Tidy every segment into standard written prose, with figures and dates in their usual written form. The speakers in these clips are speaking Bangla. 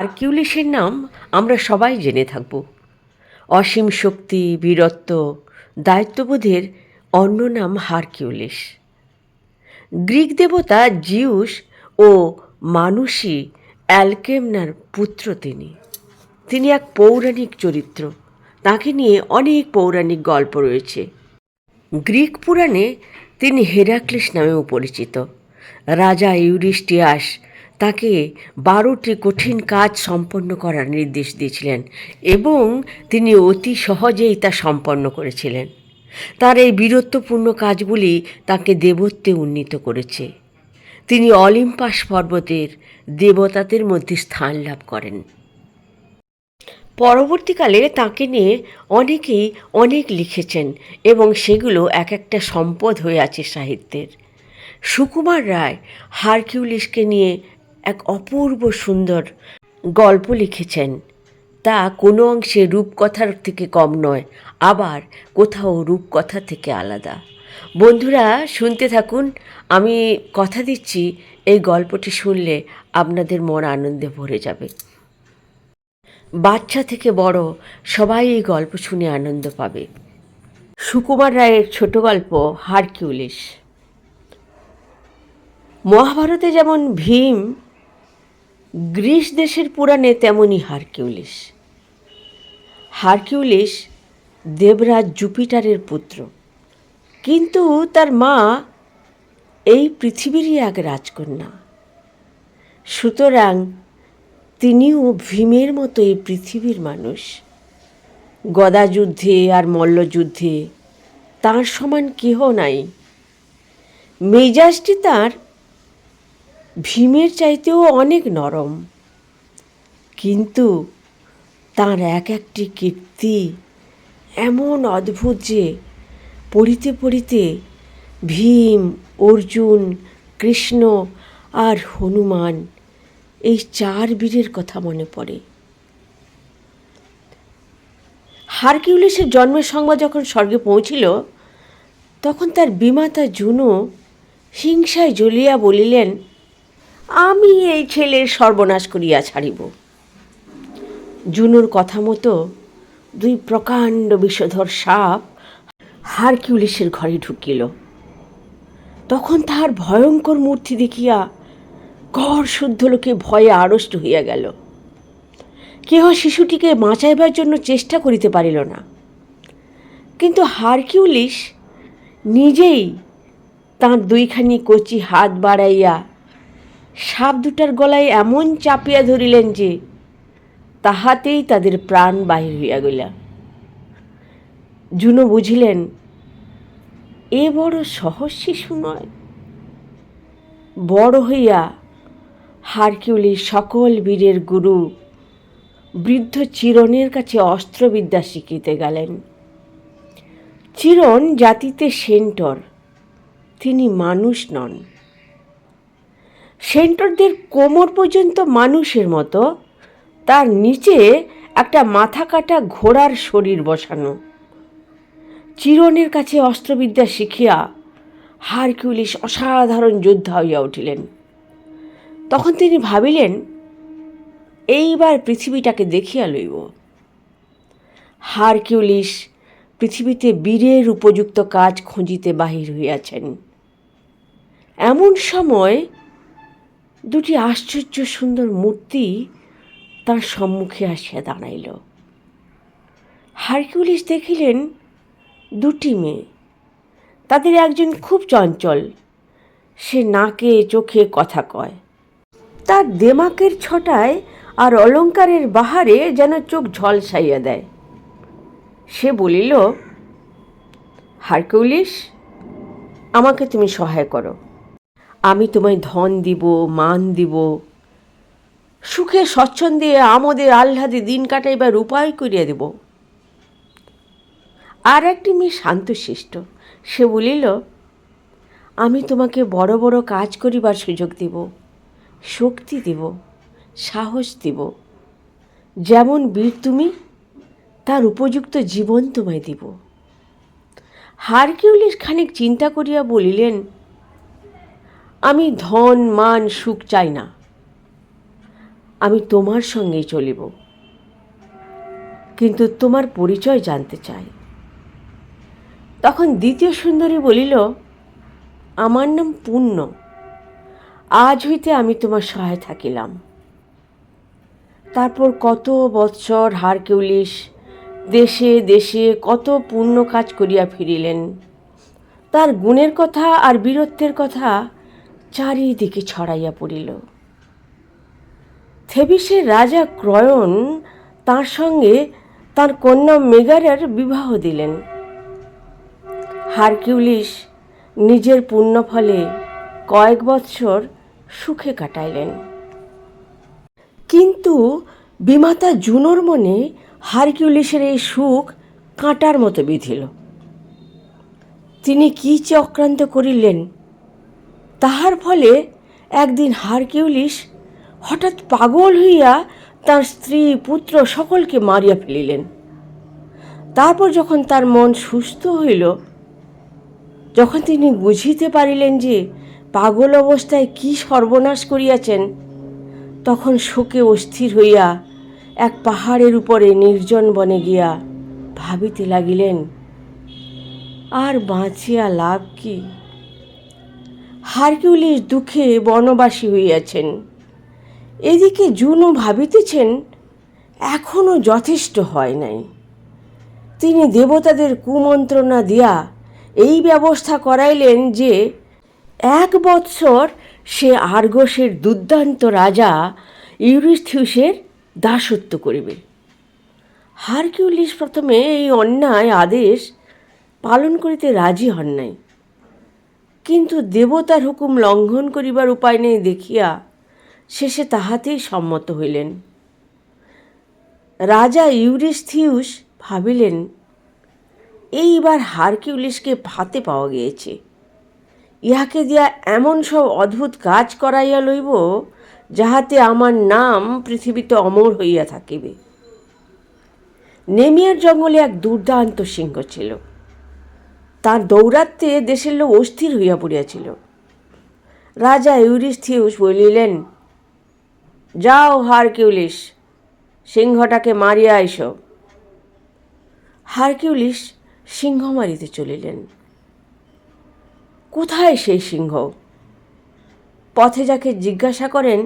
হারকিউলিসের নাম আমরা সবাই জেনে থাকব। অসীম শক্তি, বীরত্ব, দায়িত্ববোধের অন্য নাম হারকিউলিস। গ্রিক দেবতা জিউস ও মানুষী অ্যালকেমনার পুত্র তিনি এক পৌরাণিক চরিত্র। তাকে নিয়ে অনেক পৌরাণিক গল্প রয়েছে। গ্রিক পুরাণে তিনি হেরাক্লিস নামেও পরিচিত। রাজা ইউরিস্টিয়াস তাকে 12টি কঠিন কাজ সম্পন্ন করার নির্দেশ দিয়েছিলেন এবং তিনি অতি সহজেই তা সম্পন্ন করেছিলেন। তার এই বীরত্বপূর্ণ কাজগুলি তাকে দেবত্বে উন্নীত করেছে। তিনি অলিম্পাস পর্বতের দেবতাদের মধ্যে স্থান লাভ করেন। পরবর্তীকালে তাঁকে নিয়ে অনেকেই অনেক লিখেছেন এবং সেগুলো এক একটা সম্পদ হয়ে আছে সাহিত্যের। সুকুমার রায় হারকিউলিসকে নিয়ে এক অপূর্ব সুন্দর গল্প লিখেছেন। তা কোনো অংশে রূপকথার থেকে কম নয়, আবার কোথাও রূপকথা থেকে আলাদা। বন্ধুরা, শুনতে থাকুন। আমি কথা দিচ্ছি, এই গল্পটি শুনলে আপনাদের মন আনন্দে ভরে যাবে। বাচ্চা থেকে বড় সবাই এই গল্প শুনে আনন্দ পাবে। সুকুমার রায়ের ছোট গল্প হারকিউলিস। মহাভারতে যেমন ভীম, গ্রিস দেশের পুরাণে তেমনই হারকিউলিস। হারকিউলিস দেবরাজ জুপিটারের পুত্র, কিন্তু তার মা এই পৃথিবীরই এক রাজকন্যা। সুতরাং তিনিও ভীমের মতো এই পৃথিবীর মানুষ। গদাযুদ্ধে আর মল্লযুদ্ধে তাঁর সমান কেহ নাই। মেজাজটি তাঁর ভীমের চাইতেও অনেক নরম, কিন্তু তাঁর এক একটি কীর্তি এমন অদ্ভুত যে পড়িতে পড়িতে ভীম, অর্জুন, কৃষ্ণ আর হনুমান এই 4 বীরের কথা মনে পড়ে। হারকিউলিসের জন্মের সংবাদ যখন স্বর্গে পৌঁছিল, তখন তার বিমাতা জুনো হিংসায় জ্বলিয়া বলিলেন, আমি এই ছেলের সর্বনাশ করিয়া ছাড়িব। জুনোর কথা মতো 2 প্রকাণ্ড বিষধর সাপ হারকিউলিসের ঘরে ঢুকিল। তখন তাহার ভয়ঙ্কর মূর্তি দেখিয়া ঘর শুদ্ধ লোকে ভয়ে আড়ষ্ট হইয়া গেল। কেহ শিশুটিকে বাঁচাইবার জন্য চেষ্টা করিতে পারিল না, কিন্তু হারকিউলিস নিজেই তাঁর 2খানি কচি হাত বাড়াইয়া সাপ দুটার গলায় এমন চাপিয়া ধরিলেন যে তাহাতেই তাদের প্রাণ বাহির হইয়া গেল। জুনো বুঝিলেন এ বড় সহজ শিশু নয়। বড় হইয়া হারকিউলিস সকল বীরের গুরু বৃদ্ধ চিরনের কাছে অস্ত্রবিদ্যা শিখিতে গেলেন। চিরন জাতিতে সেন্টর, তিনি মানুষ নন। সেন্টরদের কোমর পর্যন্ত মানুষের মতো, তার নিচে একটা মাথা কাটা ঘোড়ার শরীর বসানো। চিরনের কাছে অস্ত্রবিদ্যা শিখিয়া হারকিউলিস অসাধারণ যোদ্ধা হইয়া উঠিলেন। তখন তিনি ভাবিলেন, এইবার পৃথিবীটাকে দেখিয়া লইব। হারকিউলিস পৃথিবীতে বীরের উপযুক্ত কাজ খুঁজিতে বাহির হইয়াছেন। এমন সময় 2টি আশ্চর্য সুন্দর মূর্তি তাঁর সম্মুখে আসিয়া দাঁড়াইল। হারকিউলিস দেখিলেন 2টি মেয়ে। তাদের একজন খুব চঞ্চল, সে নাকে চোখে কথা কয়। তার দেমাকের ছটায় আর অলঙ্কারের বাহারে যেন চোখ ঝলসাইয়া দেয়। সে বলিল, হারকিউলিস, আমাকে তুমি সহায় করো। আমি তোমায় ধন দিব, মান দিব, সুখে স্বচ্ছন্দে আমোদে আহ্লাদে দিন কাটাইবার উপায় করিয়া দেব। আর একটি মেয়ে শান্তশিষ্ট, সে বলিল, আমি তোমাকে বড় বড় কাজ করিবার সুযোগ দিব, শক্তি দিব, সাহস দিব। যেমন বীর তুমি, তার উপযুক্ত জীবন তোমায় দিব। হারকিউলিস খানিক চিন্তা করিয়া বলিলেন, আমি ধন, মান, সুখ চাই না। আমি তোমার সঙ্গেই চলিব, কিন্তু তোমার পরিচয় জানতে চাই। তখন দ্বিতীয় সুন্দরী বলিল, আমার নাম পুণ্য, আজ হইতে আমি তোমার সহায় থাকিলাম। তারপর কত বৎসর হারকিউলিস দেশে দেশে কত পুণ্য কাজ করিয়া ফিরিলেন। তার গুণের কথা আর বীরত্বের কথা চারিদিকে ছড়াইয়া পড়িল। থেবিসের রাজা ক্রয়ন তার সঙ্গে তার কন্যা মেগারের বিবাহ দিলেন। হারকিউলিস নিজের পুণ্যফলে কয়েক বৎসর সুখে কাটাইলেন। কিন্তু বিমাতা জুনোর মনে হারকিউলিসের এই সুখ কাঁটার মতো বিঁধিল। তিনি কি চক্রান্ত করিলেন, তাহার ফলে একদিন হারকিউলিস হঠাৎ পাগল হইয়া তার স্ত্রী পুত্র সকলকে মারিয়া ফেলিলেন। তারপর যখন তার মন সুস্থ হইল, যখন তিনি বুঝিতে পারিলেন যে পাগল অবস্থায় কি সর্বনাশ করিয়াছেন, তখন শোকে অস্থির হইয়া এক পাহাড়ের উপরে নির্জন বনে গিয়া ভাবিতে লাগিলেন, আর বাঁচিয়া লাভ কি? হারকিউলিস দুঃখে বনবাসী হইয়াছেন। এদিকে জুনো ভাবিতেছেন এখনও যথেষ্ট হয় নাই। তিনি দেবতাদের কুমন্ত্রণা দিয়া এই ব্যবস্থা করাইলেন যে 1 বৎসর সে আর্গসের দুর্দান্ত রাজা ইউরিস্থিউসের দাসত্ব করিবে। হারকিউলিস প্রথমে এই অন্যায় আদেশ পালন করিতে রাজি হন নাই, কিন্তু দেবতার হুকুম লঙ্ঘন করিবার উপায় নেই দেখিয়া শেষে তাহাতেই সম্মত হইলেন। রাজা ইউরিস্থিউস ভাবিলেন, এইবার হারকিউলিসকে হাতে পাওয়া গিয়েছে, ইহাকে দিয়া এমন সব অদ্ভুত কাজ করাইয়া লইব যাহাতে আমার নাম পৃথিবীতে অমর হইয়া থাকিবে। নেমিয়ার জঙ্গলে এক দুর্দান্ত সিংহ ছিল। তার দৌরাত্মে দেশের লোক অস্থির হইয়া পড়িয়াছিল। রাজা ইউরিস্থিউস বলিলেন, যাও হারকিউলিস, সিংহটাকে মারিয়া আইসো। হারকিউলিস সিংহ মারিতে চলিলেন। কোথায় সেই সিংহ? পথে যাকে জিজ্ঞাসা করেন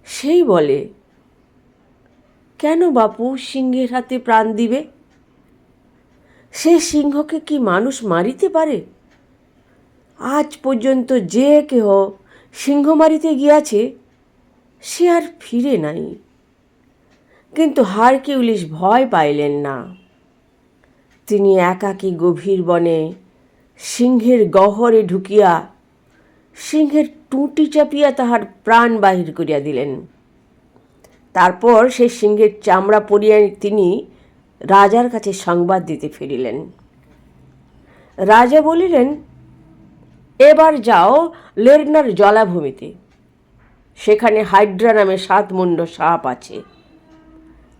সেই বলে, কেন বাপু সিংহের হাতে প্রাণ দিবে? সে সিংহকে কি মানুষ মারিতে পারে? আজ পর্যন্ত যে কেহ সিংহ মারিতে গিয়াছে সে আর ফিরে নাই। কিন্তু হারকিউলিস ভয় পাইলেন না। তিনি একাকী গভীর বনে সিংহের গহরে ঢুকিয়া সিংহের টুঁটি চাপিয়া তাহার প্রাণ বাহির করিয়া দিলেন। তারপর সেই সিংহের চামড়া পরিয়া তিনি রাজার কাছে সংবাদ দিতে ফিরিলেন। রাজা বলিলেন, এবার যাও লেরনার জলাভূমিতে, সেখানে হাইড্রা নামে 7 মুণ্ড সাপ আছে।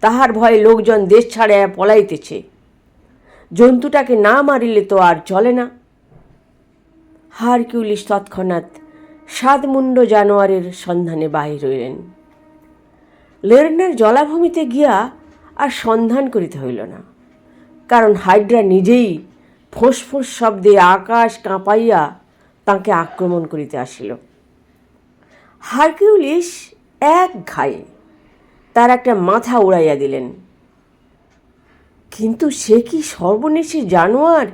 তাহার ভয়ে লোকজন দেশ ছাড়িয়া পলাইতেছে। জন্তুটাকে না মারিলে তো আর চলে না। হারকিউলিস তৎক্ষণাৎ 7 মুণ্ড জানোয়ারের সন্ধানে বাহির হইলেন। লেরনার জলাভূমিতে গিয়া আর সন্ধান করিতে হইল না, কারণ হাইড্রা নিজেই ফোঁস ফোঁস শব্দে আকাশ কাঁপাইয়া তাঁকে আক্রমণ করিতে আসিল। হারকিউলিস এক ঘায়ে তার একটা মাথা উড়াইয়া দিলেন। কিন্তু সে কি সর্বনেশী জানোয়ার!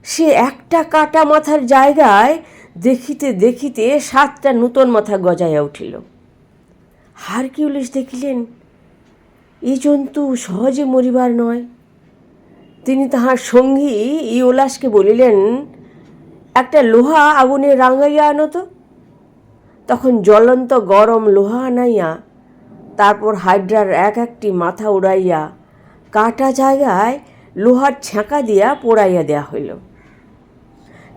সে একটা কাটা মাথার জায়গায় দেখিতে দেখিতে 7টা নূতন মাথা গজাইয়া উঠিল। হারকিউলিস দেখিলেন এই জন্তু সহজে মরিবার নয়। তিনি তাহার সঙ্গী ইওলাসকে বলিলেন, একটা লোহা আগুনে রাঙাইয়া আনো তো। তখন জ্বলন্ত গরম লোহা আনাইয়া তারপর হাইড্রার একটি মাথা উড়াইয়া কাটা জায়গায় লোহার ছ্যাঁকা দিয়া পোড়াইয়া দেয়া হইল।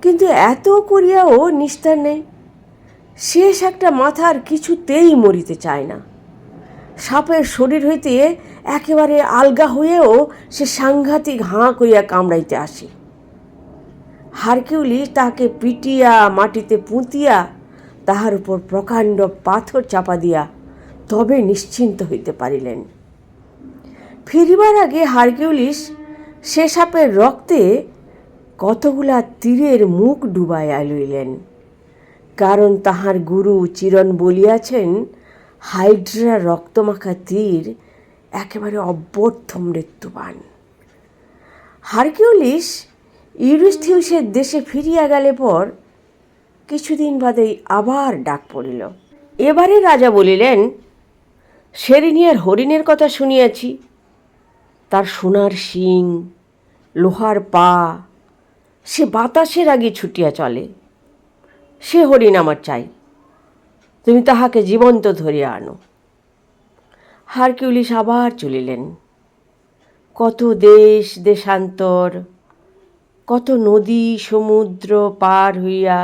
কিন্তু এত করিয়াও নিস্তার নেই। শেষ একটা মাথার কিছুতেই মরিতে চায় না। সাপের শরীর হইতে একেবারে আলগা হয়েও সে সাংঘাতিক হাঁ করিয়া কামড়াইতে আসে। হারকিউলিস তাহাকে পিটিয়া মাটিতে পুঁতিয়া তাহার উপর প্রকাণ্ড পাথর চাপা দিয়া তবে নিশ্চিন্ত হইতে পারিলেন। ফিরিবার আগে হারকিউলিস সে সাপের রক্তে কতগুলা তীরের মুখ ডুবাইয়া লইলেন, কারণ তাহার গুরু চিরণ বলিয়াছেন হাইড্রা রক্তমাখা তীর একেবারে অব্যর্থ মৃত্যুবান। হারকিউলিস ইউরিস্থিউসের দেশে ফিরিয়া গেলে পর কিছুদিন বাদেই আবার ডাক পড়িল। এবারে রাজা বলিলেন, সেরিনিয়ার হরিণের কথা শুনিয়াছি, তার সোনার শিং, লোহার পা, সে বাতাসের আগে ছুটিয়া চলে। সে হরিণ আমার চাই, তুমি তাহাকে জীবন্ত ধরিয়া আনো। হারকিউলিস আবার চলিলেন। কত দেশ দেশান্তর, কত নদী সমুদ্র পার হইয়া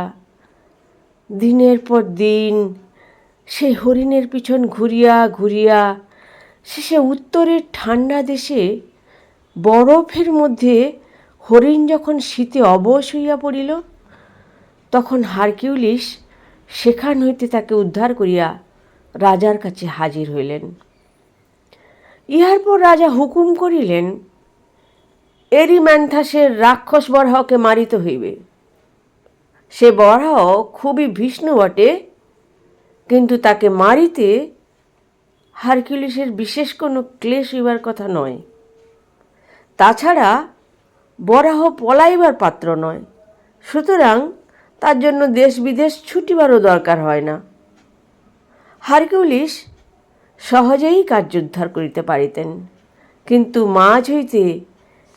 দিনের পর দিন সেই হরিণের পিছন ঘুরিয়া ঘুরিয়া শেষে উত্তরের ঠান্ডা দেশে বরফের মধ্যে হরিণ যখন শীতে অবশ হইয়া পড়িল, তখন হারকিউলিস সেখান হইতে তাকে উদ্ধার করিয়া রাজার কাছে হাজির হইলেন। ইহার পর রাজা হুকুম করিলেন, এরিম্যান্থাসের রাক্ষস বরাহকে মারিতে হইবে। সে বরাহ খুবই ভীষ্ণু বটে, কিন্তু তাকে মারিতে হারকিউলিসের বিশেষ কোনো ক্লেশ হইবার কথা নয়। তাছাড়া বরাহ পলাইবার পাত্র নয়, সুতরাং তার জন্য দেশ বিদেশ ছুটিবারও দরকার হয় না। হারকিউলিস সহজেই কার্যোদ্ধার করিতে পারিতেন, কিন্তু মাঝ হইতে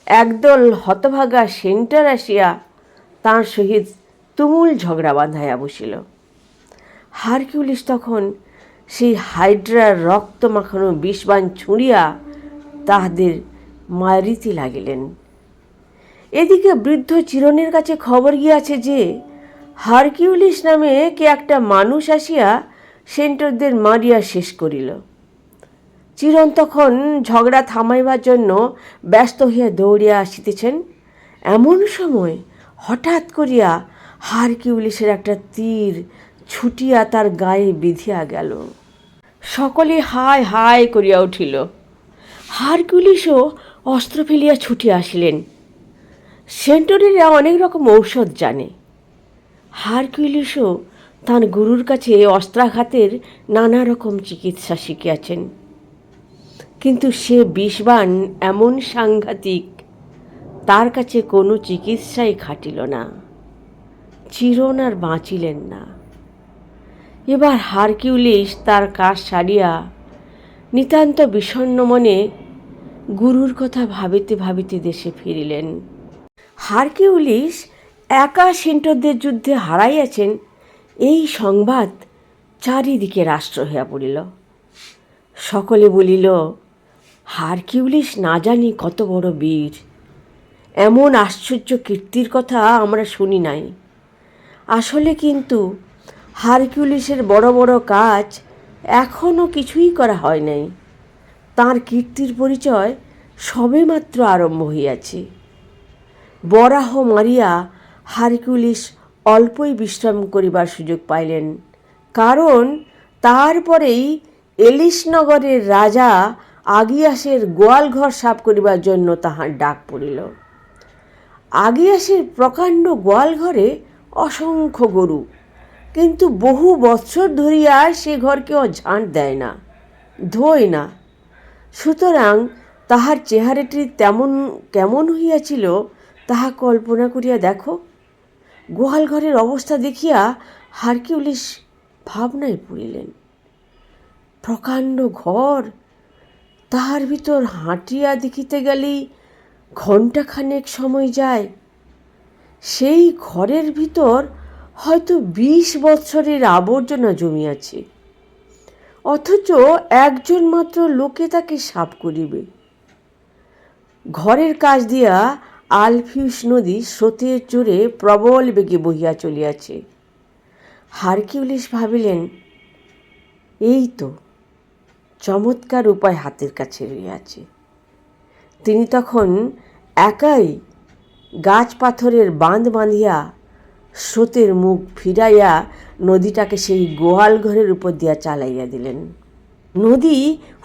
একদল হতভাগা সেন্টার আসিয়া তাঁর সহিত তুমুল ঝগড়া বাঁধাইয়া বসিল। হারকিউলিস তখন সেই হাইড্রার রক্ত মাখানো বিষবাণ ছুঁড়িয়া তাহাদের মারিতে লাগিলেন। এদিকে বৃদ্ধ চিরণের কাছে খবর গিয়াছে যে হারকিউলিস নামে কে একটা মানুষ আসিয়া সেন্টরদের মারিয়া শেষ করিল। চিরণ তখন ঝগড়া থামাইবার জন্য ব্যস্ত হইয়া দৌড়িয়া আসিতেছেন। এমন সময় হঠাৎ করিয়া হারকিউলিসের একটা তীর ছুটিয়া তার গায়ে বিঁধিয়া গেল। সকলে হায় হায় করিয়া উঠিল। হারকিউলিসও অস্ত্র ফেলিয়া ছুটিয়া আসিলেন। সেন্টরিরা অনেক রকম ঔষধ জানে। হারকিউলিসও তাঁর গুরুর কাছে অস্ত্রাঘাতের নানা রকম চিকিৎসা শিখিয়াছেন, কিন্তু সে বিষবাণ এমন সাংঘাতিক, তার কাছে কোনো চিকিৎসাই খাটিল না। চিরণ আর বাঁচিলেন না। এবার হারকিউলিস তার কাজ সারিয়া নিতান্ত বিষণ্ণ মনে গুরুর কথা ভাবিতে ভাবিতে দেশে ফিরিলেন। হারকিউলিস একা সেন্টরদের যুদ্ধে হারাইয়াছেন, এই সংবাদ চারিদিকে রাষ্ট্র হইয়া পড়িল। সকলে বলিল, হারকিউলিস না জানি কত বড় বীর, এমন আশ্চর্য কীর্তির কথা আমরা শুনি নাই। আসলে কিন্তু হারকিউলিসের বড় বড় কাজ এখনও কিছুই করা হয় নাই। তাঁর কীর্তির পরিচয় সবেমাত্র আরম্ভ হইয়াছে। বরাহ মারিয়া হারকিউলিস অল্পই বিশ্রাম করিবার সুযোগ পাইলেন, কারণ তারপরেই এলিসনগরের রাজা আগিয়াসের গোয়ালঘর সাফ করিবার জন্য তাহার ডাক পড়িল। আগিয়াসের প্রকাণ্ড গোয়ালঘরে অসংখ্য গরু, কিন্তু বহু বৎসর ধরিয়া সে ঘর কেউ ঝাঁট দেয় না, ধোয় না। সুতরাং তাহার চেহারাটি কেমন হইয়াছিল তাহা কল্পনা করিয়া দেখো। গোয়ালঘরের অবস্থা দেখিয়া হারকিউলিস ভাবনায় পড়িলেন। প্রকাণ্ড ঘর, তাহার ভিতর হাঁটিয়া দেখিতে গেলেই ঘণ্টাখানেক সময় যায়। সেই ঘরের ভিতর হয়তো 20 বৎসরের আবর্জনা জমিয়াছে, অথচ একজন মাত্র লোকে তাকে সাফ করিবে। ঘরের কাছ দিয়া আলফিউস নদী স্রোতের জোরে প্রবল বেগে বহিয়া চলিয়াছে। হারকিউলিস ভাবিলেন, এই তো চমৎকার উপায় হাতের কাছে রইয়াছে। তিনি তখন একাই গাছ পাথরের বাঁধ বাঁধিয়া স্রোতের মুখ ফিরাইয়া নদীটাকে সেই গোয়াল ঘরের উপর দিয়া চালাইয়া দিলেন। নদী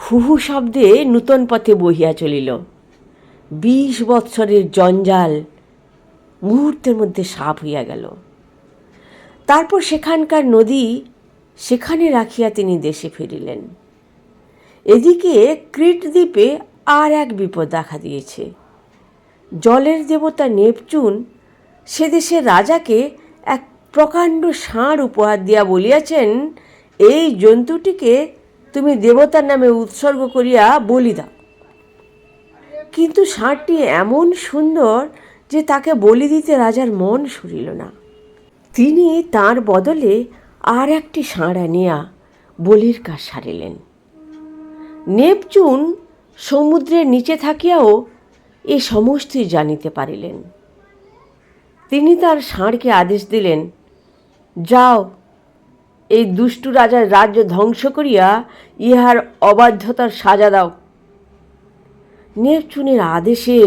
হুহু শব্দে নূতন পথে বহিয়া চলিল। 20 বৎসরের জঞ্জাল মুহূর্তের মধ্যে সাফ হইয়া গেল। তারপর সেখানকার নদী সেখানে রাখিয়া তিনি দেশে ফিরিলেন। এদিকে ক্রিট দ্বীপে আর এক বিপদ দেখা দিয়েছে। জলের দেবতা নেপচুন সে দেশের রাজাকে এক প্রকাণ্ড ষাঁড় উপহার দিয়া বলিয়াছেন, এই জন্তুটিকে তুমি দেবতার নামে উৎসর্গ করিয়া বলি দাও। কিন্তু ষাঁড়টি এমন সুন্দর যে তাকে বলি দিতে রাজার মন সরিল না। তিনি তার বদলে আর একটি ষাঁড় আনিয়া বলির কাজ সারিলেন। নেপচুন সমুদ্রের নিচে থাকিয়াও এ সমস্তই জানিতে পারিলেন। তিনি তার ষাঁড়কে আদেশ দিলেন, যাও, এই দুষ্টু রাজার রাজ্য ধ্বংস করিয়া ইহার অবাধ্যতার সাজা দাও। নেপচুনের আদেশে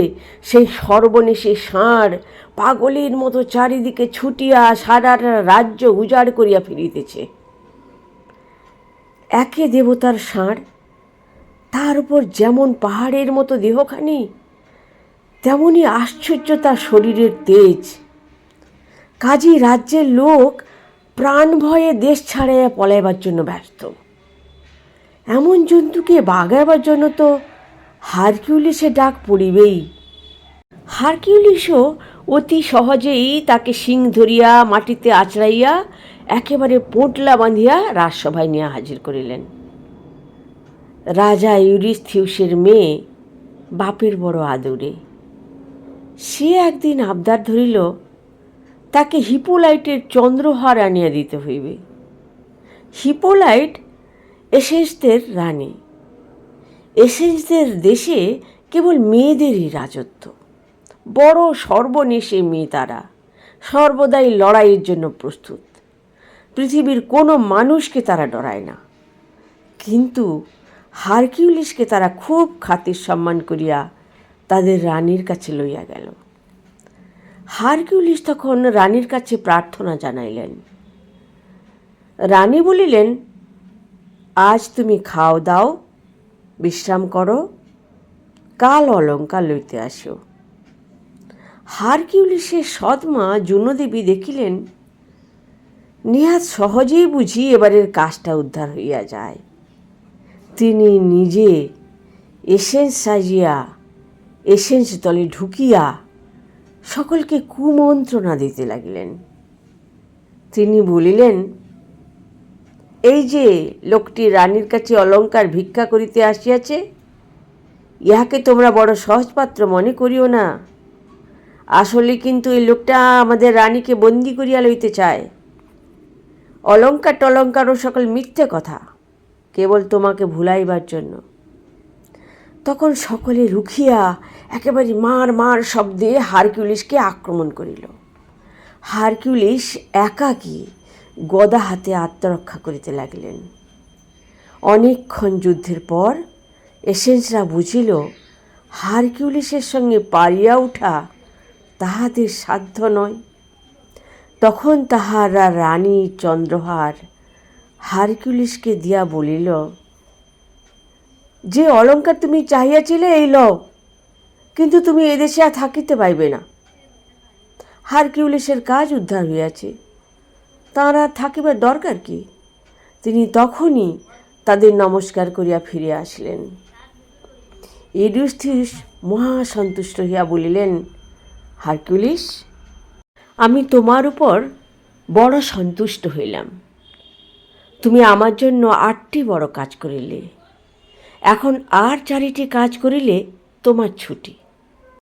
সেই সর্বনেশে ষাঁড় পাগলের মতো চারিদিকে ছুটিয়া সারাটা রাজ্য উজাড় করিয়া ফিরিতেছে। একে দেবতার ষাঁড়, তার উপর যেমন পাহাড়ের মতো দেহখানি, তেমনি আশ্চর্য তার শরীরের তেজ। কাজী রাজ্যের লোক প্রাণ ভয়ে দেশ ছাড়াইয়া পলাইবার জন্য ব্যস্ত। এমন জন্তুকে বাগাইবার জন্য তো হারকিউলিসের ডাক পড়িবেই। হারকিউলিসও অতি সহজেই তাকে শিং ধরিয়া মাটিতে আঁচড়াইয়া একেবারে পোঁটলা বাঁধিয়া রাজসভায় নিয়ে হাজির করিলেন। রাজা ইউরিস্থিউসের মেয়ে বাপের বড় আদরে। সে একদিন আবদার ধরিল তাকে হিপোলাইটের চন্দ্রহার আনিয়া দিতে হইবে। হিপোলাইট এসেন্সদের রানী। এসেন্সদের দেশে কেবল মেয়েদেরই রাজত্ব। বড় সর্বনেশে মেয়ে তারা, সর্বদাই লড়াইয়ের জন্য প্রস্তুত। পৃথিবীর কোনো মানুষকে তারা ডরায় না। কিন্তু হারকিউলিসকে তারা খুব খাতির সম্মান করিয়া তাদের রানীর কাছে লইয়া গেল। হারকিউলিস তখন রানীর কাছে প্রার্থনা জানাইলেন। রানী বলিলেন, আজ তুমি খাও দাও, বিশ্রাম করো, কাল অলঙ্কার লইতে আসো। হারকিউলিসের সৎমা জুনোদেবী দেখিলেন, নিহাত সহজেই বুঝি এবারের কাজটা উদ্ধার হইয়া যায়। তিনি নিজে এসেন্স সাজিয়া এসেন্স দলে ঢুকিয়া সকলকে কুমন্ত্রণা দিতে লাগিলেন। তিনি বলিলেন, এই যে লোকটি রানীর কাছে অলঙ্কার ভিক্ষা করিতে আসিয়াছে, ইহাকে তোমরা বড় সহজপাত্র মনে করিও না। আসলে কিন্তু এই লোকটা আমাদের রানীকে বন্দি করিয়া লইতে চায়। অলঙ্কার টলঙ্কার ও সকল মিথ্যে কথা, কেবল তোমাকে ভুলাইবার জন্য। তখন সকলে রুখিয়া একেবারে মার মার শব্দে হারকিউলিসকে আক্রমণ করিল। হারকিউলিস একাকী গদা হাতে আত্মরক্ষা করিতে লাগিলেন। অনেকক্ষণ যুদ্ধের পর এসেন্সরা বুঝিল হারকিউলিসের সঙ্গে পারিয়া ওঠা তাহাদের সাধ্য নয়। তখন তাহারা রানী চন্দ্রহার হারকিউলিসকে দিয়া বলিল, যে অলঙ্কার তুমি চাহিয়াছিলে এই লও, কিন্তু তুমি এদেশে আর থাকিতে পাইবে না। হারকিউলিসের কাজ উদ্ধার হইয়াছে, তাঁর আর থাকিবার দরকার কি? তিনি তখনই তাদের নমস্কার করিয়া ফিরে আসলেন। ইউরিস্থিউস মহাসন্তুষ্ট হইয়া বলিলেন, হারকিউলিস, আমি তোমার উপর বড় সন্তুষ্ট হইলাম। তুমি আমার জন্য 8টি বড় কাজ করিলে, এখন আর 4টি কাজ করিলে তোমার ছুটি।